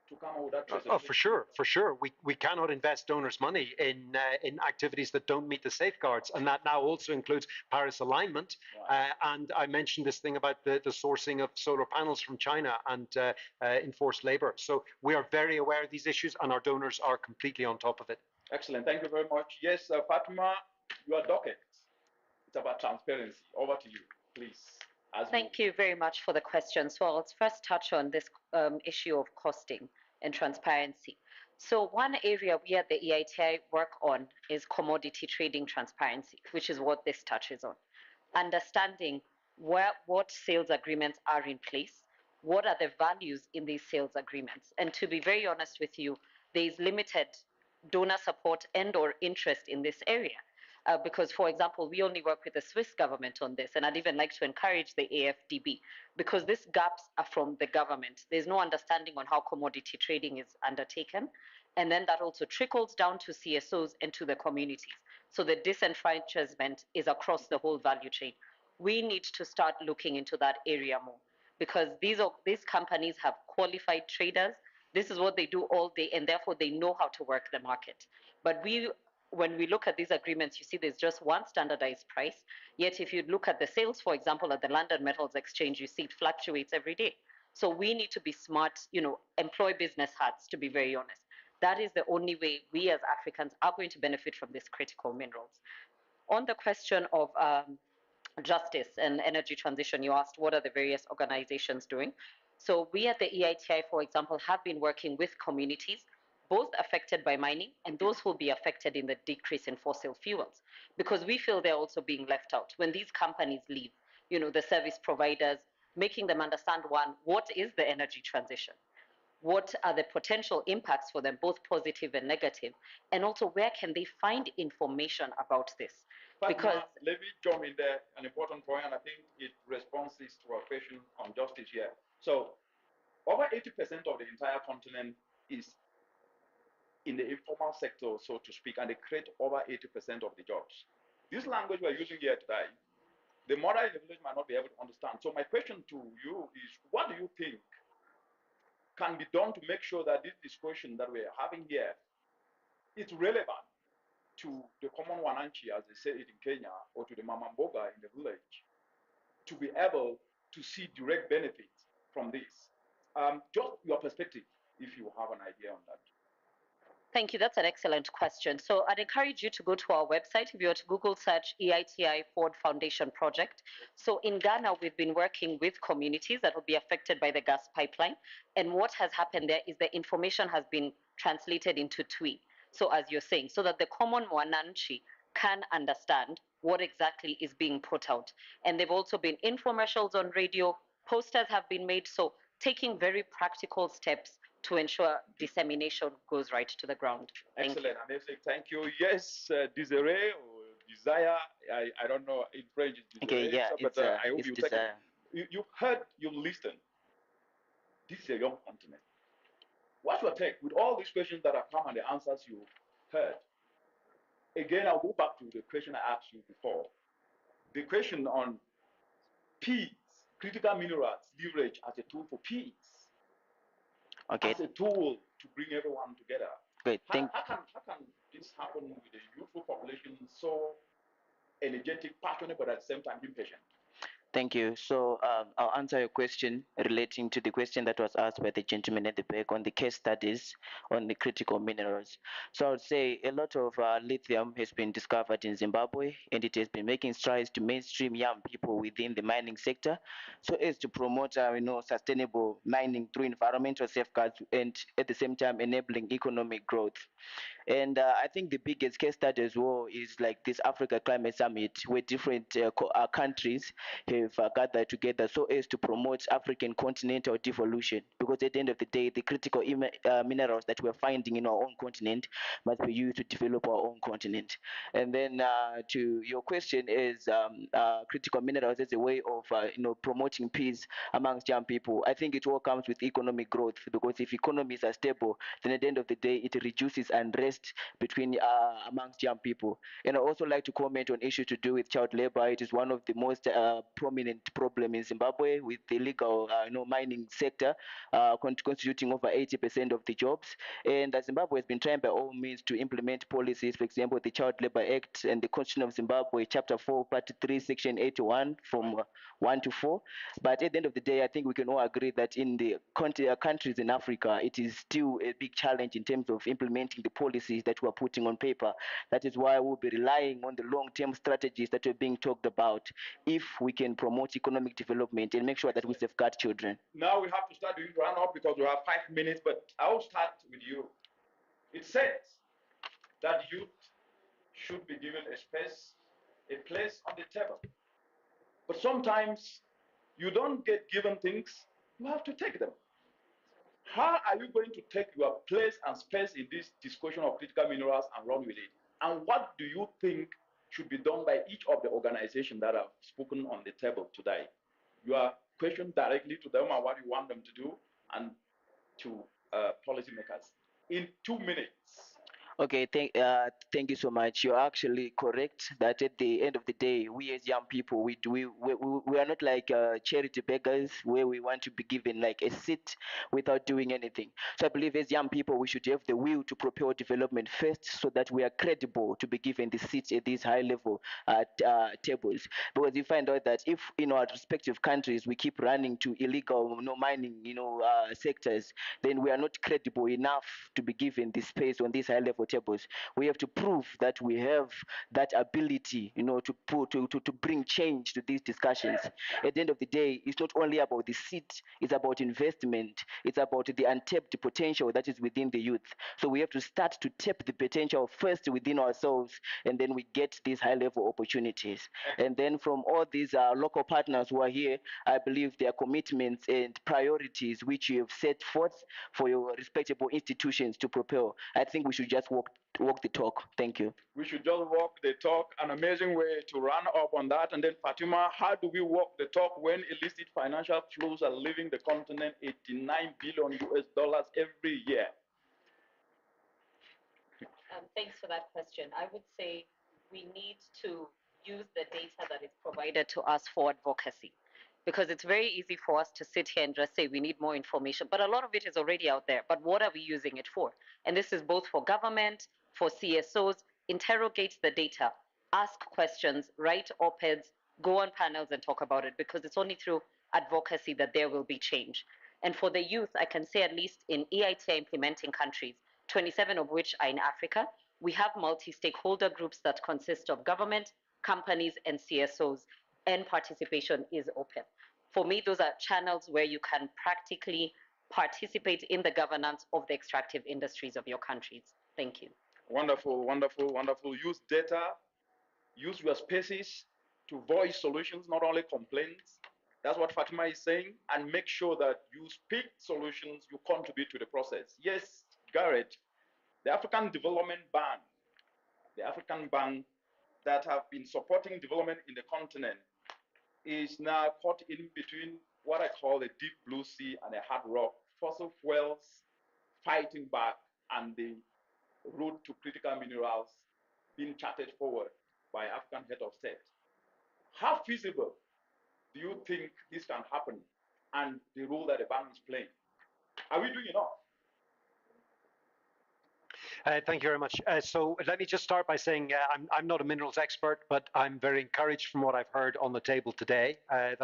to come up with that traceability? Oh, for sure. We cannot invest donors' money in activities that don't meet the safeguards, and that now also includes Paris alignment. Right. And I mentioned this thing about the sourcing of solar panels from China and enforced labor. So we are very aware of these issues, and our donors are completely on top of it. Excellent. Thank you very much. Yes, Fatima, your docket. It's about transparency. Over to you, please. Thank you very much for the question. So I'll first touch on this issue of costing and transparency. So one area we at the EITI work on is commodity trading transparency, which is what this touches on. Understanding what sales agreements are in place, what are the values in these sales agreements. And to be very honest with you, there is limited donor support and or interest in this area. Because, for example, we only work with the Swiss government on this, and I'd even like to encourage the AFDB, because these gaps are from the government. There's no understanding on how commodity trading is undertaken, and then that also trickles down to CSOs and to the communities. So the disenfranchisement is across the whole value chain. We need to start looking into that area more, because these companies have qualified traders. This is what they do all day, and therefore they know how to work the market. But when we look at these agreements, you see there's just one standardized price. Yet if you look at the sales, for example, at the London Metals Exchange, you see it fluctuates every day. So we need to be smart, employ business hats, to be very honest. That is the only way we as Africans are going to benefit from these critical minerals. On the question of justice and energy transition, you asked what are the various organizations doing. So we at the EITI, for example, have been working with communities, both affected by mining and those who will be affected in the decrease in fossil fuels, because we feel they're also being left out. When these companies leave, the service providers, making them understand, one, what is the energy transition? What are the potential impacts for them, both positive and negative? And also, where can they find information about this? Because let me jump in there, an important point, and I think it responds to our question on justice here. So over 80% of the entire continent is in the informal sector, so to speak, and they create over 80% of the jobs. This language we're using here today, the mother in the village might not be able to understand. So my question to you is, what do you think can be done to make sure that this discussion that we're having here is relevant to the common Wananchi, as they say it in Kenya, or to the Mamamboga in the village, to be able to see direct benefits from this? Just your perspective, if you have an idea on that. Thank you. That's an excellent question. So I'd encourage you to go to our website. If you were to Google search EITI Ford Foundation Project. So in Ghana, we've been working with communities that will be affected by the gas pipeline. And what has happened there is the information has been translated into Twi. So as you're saying, so that the common Wananchi can understand what exactly is being put out. And they've also been infomercials on radio, posters have been made. So taking very practical steps to ensure dissemination goes right to the ground. Excellent, amazing, thank you. Yes, Desiree or Desire, I don't know in French it's Desiree, Okay, yeah, but I hope you take it. You've heard, you've listened. This is a young continent. What's your take with all these questions that have come and the answers you've heard? Again, I'll go back to the question I asked you before. The question on peace, critical minerals, leverage as a tool for peace. Okay. As a tool to bring everyone together. Great. How can this happen with a youthful population so energetic, passionate, but at the same time impatient? Thank you. So I'll answer your question relating to the question that was asked by the gentleman at the back on the case studies on the critical minerals. So I would say a lot of lithium has been discovered in Zimbabwe, and it has been making strides to mainstream young people within the mining sector, so as to promote sustainable mining through environmental safeguards and at the same time enabling economic growth. And I think the biggest case study as well is like this Africa Climate Summit, where different countries have gathered together so as to promote African continental devolution. Because at the end of the day, the critical minerals that we're finding in our own continent must be used to develop our own continent. And then to your question is critical minerals as a way of promoting peace amongst young people. I think it all comes with economic growth, because if economies are stable, then at the end of the day, it reduces unrest between amongst young people. And I also like to comment on issues to do with child labor. It is one of the most prominent problem in Zimbabwe, with the illegal mining sector constituting over 80% of the jobs. And Zimbabwe has been trying by all means to implement policies, for example, the Child Labor Act and the Constitution of Zimbabwe, Chapter 4, Part 3, Section 81, from 1 to 4. But at the end of the day, I think we can all agree that in the countries in Africa, it is still a big challenge in terms of implementing the policies policies that we're putting on paper. That is why we'll be relying on the long-term strategies that are being talked about if we can promote economic development and make sure that we safeguard children. Now we have to start doing run up because we have 5 minutes, but I'll start with you. It says that youth should be given a space, a place on the table. But sometimes you don't get given things, you have to take them. How are you going to take your place and space in this discussion of critical minerals and run with it? And what do you think should be done by each of the organizations that have spoken on the table today? Your question directly to them and what you want them to do, and to policymakers in 2 minutes. Okay, thank you so much. You're actually correct that at the end of the day, we as young people, we are not like charity beggars where we want to be given like a seat without doing anything. So I believe as young people, we should have the will to propel development first so that we are credible to be given the seats at these high level tables. Because you find out that if in our respective countries we keep running to illegal mining sectors, then we are not credible enough to be given the space on these high level tables. We have to prove that we have that ability, to bring change to these discussions. At the end of the day, it's not only about the seat, it's about investment, it's about the untapped potential that is within the youth. So we have to start to tap the potential first within ourselves, and then we get these high level opportunities. And then from all these local partners who are here, I believe their commitments and priorities which you have set forth for your respectable institutions to propel, I think we should just walk the talk. Thank you. We should just walk the talk. An amazing way to run up on that. And then Fatima, how do we walk the talk when illicit financial flows are leaving the continent 89 billion US dollars every year? Thanks for that question. I would say we need to use the data that is provided to us for advocacy, because it's very easy for us to sit here and just say we need more information, but a lot of it is already out there. But what are we using it for? And this is both for government, for CSOs. Interrogate the data, ask questions, write op-eds, go on panels and talk about it, because it's only through advocacy that there will be change. And for the youth, I can say at least in EITI implementing countries, 27 of which are in Africa, we have multi-stakeholder groups that consist of government, companies, and CSOs, and participation is open. For me, those are channels where you can practically participate in the governance of the extractive industries of your countries. Thank you. Wonderful, wonderful, wonderful. Use data, use your spaces to voice solutions, not only complaints. That's what Fatima is saying. And make sure that you speak solutions, you contribute to the process. Yes, Garrett, the African Development Bank, that have been supporting development in the continent, is now caught in between what I call the deep blue sea and a hard rock, fossil fuels fighting back, and the road to critical minerals being charted forward by African head of state. How feasible do you think this can happen, and the role that the bank is playing? Are we doing enough? Thank you very much. So let me just start by saying I'm not a minerals expert, but I'm very encouraged from what I've heard on the table today. I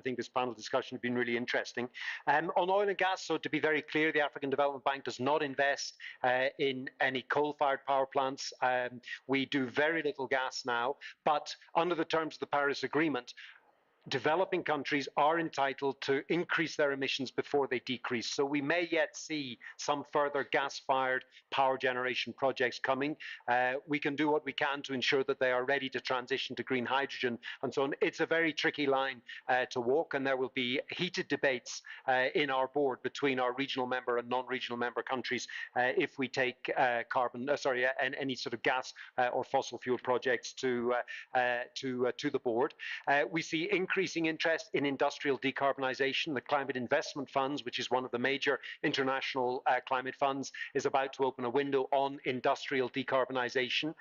think this panel discussion has been really interesting. On oil and gas, so to be very clear, the African Development Bank does not invest in any coal-fired power plants. We do very little gas now, but under the terms of the Paris Agreement, developing countries are entitled to increase their emissions before they decrease. So we may yet see some further gas-fired power generation projects coming. We can do what we can to ensure that they are ready to transition to green hydrogen and so on. It's a very tricky line to walk, and there will be heated debates in our board between our regional member and non-regional member countries if we take any sort of gas or fossil fuel projects to the board. We see increasing interest in industrial decarbonisation. The Climate Investment Funds, which is one of the major international climate funds, is about to open a window on industrial decarbonisation.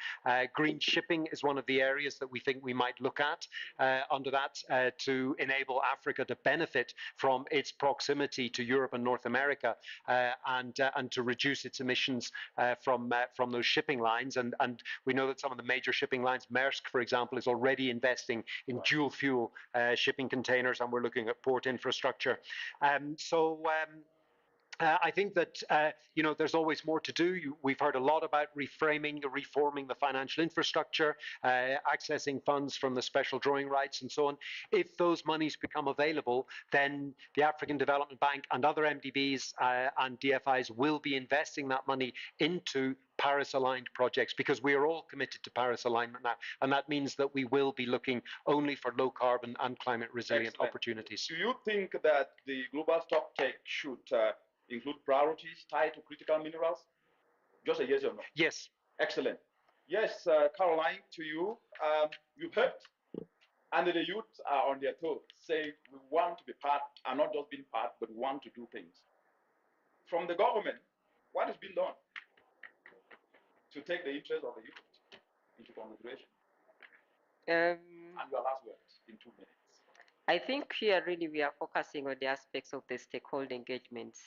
Green shipping is one of the areas that we think we might look at under that to enable Africa to benefit from its proximity to Europe and North America and to reduce its emissions from those shipping lines. And we know that some of the major shipping lines, Maersk, for example, is already investing in dual fuel shipping containers, and we're looking at port infrastructure. I think that there's always more to do. We've heard a lot about reframing, reforming the financial infrastructure, accessing funds from the special drawing rights and so on. If those monies become available, then the African Development Bank and other MDBs and DFIs will be investing that money into Paris-aligned projects, because we are all committed to Paris alignment now, and that means that we will be looking only for low carbon and climate resilient opportunities. Do you think that the global stock take should include priorities tied to critical minerals? Just a yes or no? Yes. Excellent. Yes, Caroline, to you. You've heard, and the youth are on their toes, say we want to be part, and not just being part, but want to do things. From the government, what has been done to take the interest of the youth into consideration? And your last words in 2 minutes. I think here really we are focusing on the aspects of the stakeholder engagements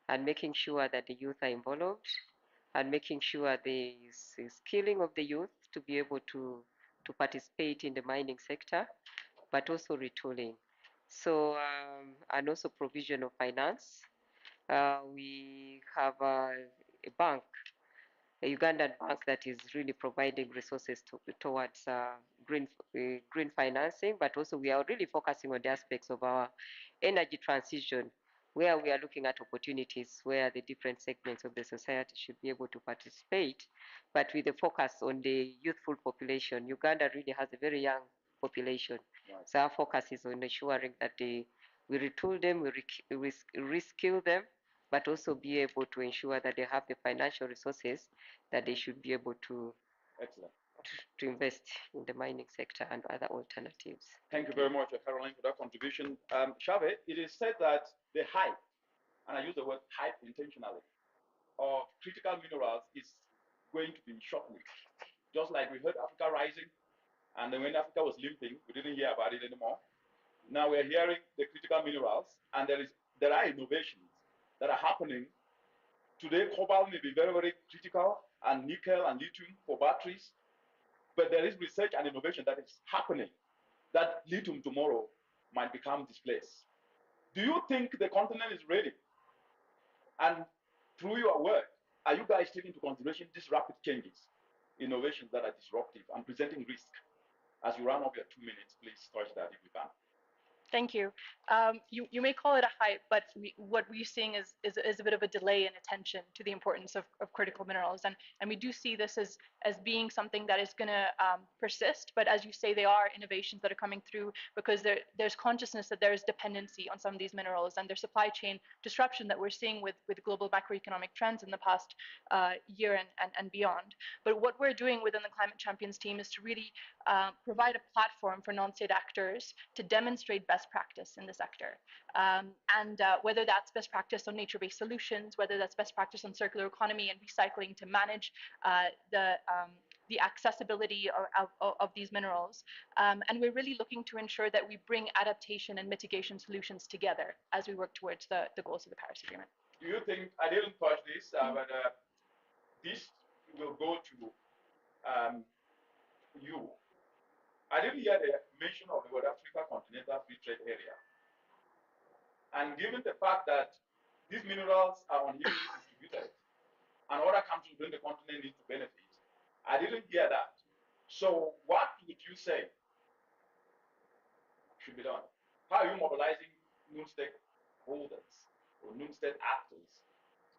and making sure that the youth are involved and making sure there is skilling of the youth to be able to participate in the mining sector, but also retooling. So, and also provision of finance. We have a bank, a Ugandan bank, that is really providing resources towards green financing, but also we are really focusing on the aspects of our energy transition, where we are looking at opportunities where the different segments of the society should be able to participate, but with a focus on the youthful population. Uganda really has a very young population. Right. So our focus is on ensuring that we retool them, we reskill them, but also be able to ensure that they have the financial resources that they should be able to Excellent. to invest in the mining sector and other alternatives. Thank you very much, Caroline, for that contribution. Shave, it is said that the hype, and I use the word hype intentionally, of critical minerals is going to be short-lived. Just like we heard Africa rising, and then when Africa was limping, we didn't hear about it anymore. Now we're hearing the critical minerals, and there are innovations that are happening. Today, cobalt may be very, very critical, and nickel and lithium for batteries, but there is research and innovation that is happening that lithium tomorrow might become displaced. Do you think the continent is ready? And through your work, are you guys taking into consideration these rapid changes, innovations that are disruptive and presenting risk? As you run up your 2 minutes, please touch that if you can. Thank you. You may call it a hype, but what we're seeing is a bit of a delay in attention to the importance of critical minerals, and we do see this as being something that is going to persist. But as you say, there are innovations that are coming through because there's consciousness that there is dependency on some of these minerals, and there's supply chain disruption that we're seeing with global macroeconomic trends in the past year and beyond. But what we're doing within the Climate Champions team is to really provide a platform for non-state actors to demonstrate best practice in the sector. Whether that's best practice on nature-based solutions, whether that's best practice on circular economy and recycling to manage the accessibility of these minerals. And we're really looking to ensure that we bring adaptation and mitigation solutions together as we work towards the goals of the Paris Agreement. Do you think, I didn't touch this, but this will go to you. I didn't hear the mention of the word Africa Continental Free Trade Area. And given the fact that these minerals are unevenly distributed, and other countries within the continent need to benefit, I didn't hear that. So what would you say should be done? How are you mobilizing non-stakeholders or non-state actors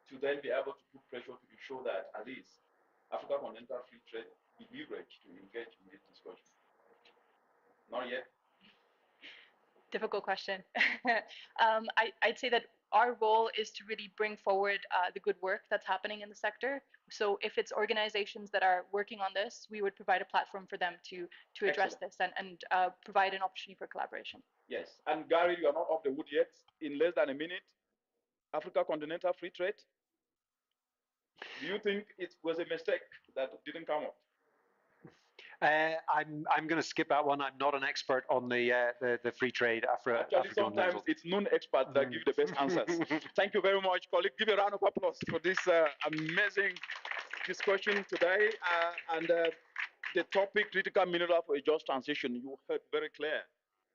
to then be able to put pressure to ensure that at least Africa Continental Free Trade be leveraged to engage in this discussion? Not yet. Difficult question. I'd say that our goal is to really bring forward the good work that's happening in the sector. So if it's organizations that are working on this, we would provide a platform for them to address this and provide an opportunity for collaboration. Yes, and Gary, you are not off the wood yet. In less than a minute, Africa Continental Free Trade. Do you think it was a mistake that didn't come up? I'm going to skip that one. I'm not an expert on the free trade Africa. Actually, sometimes it's non-experts that give the best answers. Thank you very much, colleague. Give a round of applause for this amazing discussion today. The topic, critical mineral for a just transition, you heard very clear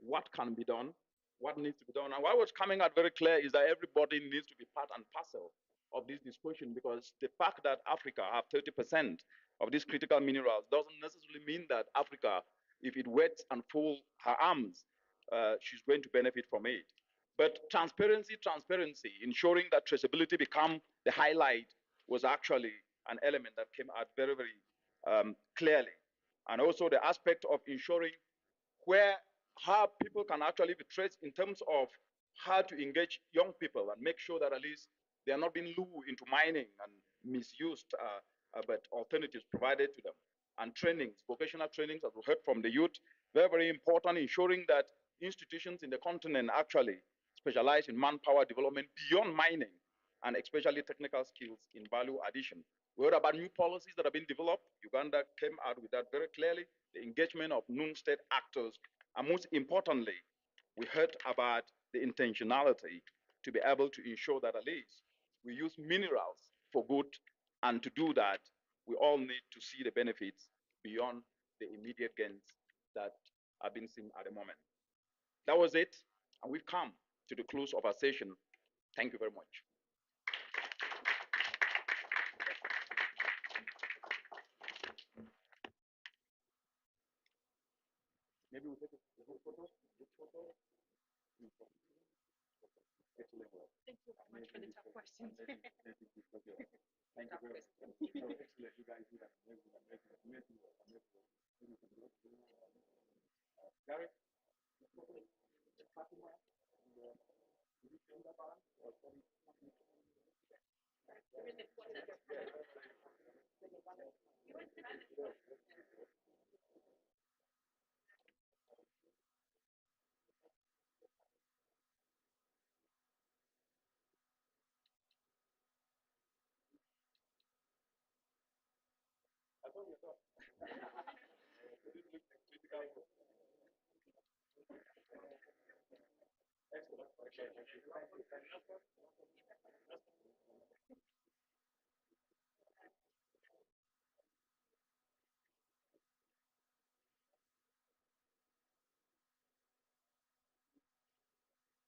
what can be done what needs to be done. And what was coming out very clear is that everybody needs to be part and parcel of this discussion, because the fact that Africa have 30% of these critical minerals doesn't necessarily mean that Africa, if it waits and folds her arms, she's going to benefit from it. But transparency, ensuring that traceability become the highlight was actually an element that came out very, very clearly. And also the aspect of ensuring where how people can actually be traced in terms of how to engage young people and make sure that at least they are not being lured into mining and misused, but alternatives provided to them. And trainings, vocational trainings, as we heard from the youth, very, very important, ensuring that institutions in the continent actually specialize in manpower development beyond mining, and especially technical skills in value addition. We heard about new policies that have been developed. Uganda came out with that very clearly, the engagement of non-state actors, and most importantly, we heard about the intentionality to be able to ensure that at least we use minerals for good, and to do that, we all need to see the benefits beyond the immediate gains that have been seen at the moment. That was it, and we've come to the close of our session. Thank you very much. Maybe we'll take a group photo. Group photo. Excellent work. Thank you very much for the tough questions. Thank you very much. Excellent. You guys did an amazing work. Gary? Fatima? Did you change that balance? I thought you thought. Excellent.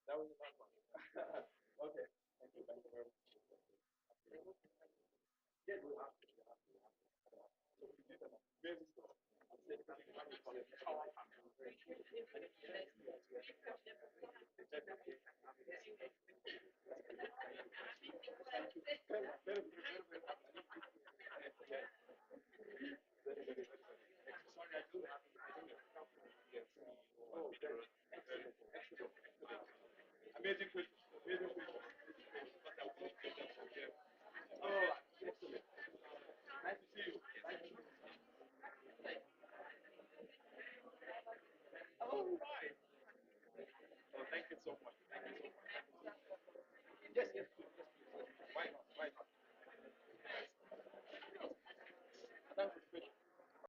That was the last one. Okay. Thank you. Thank you very much. Yes, we have to. So we did an amazing job. Amazing question. Amazing question.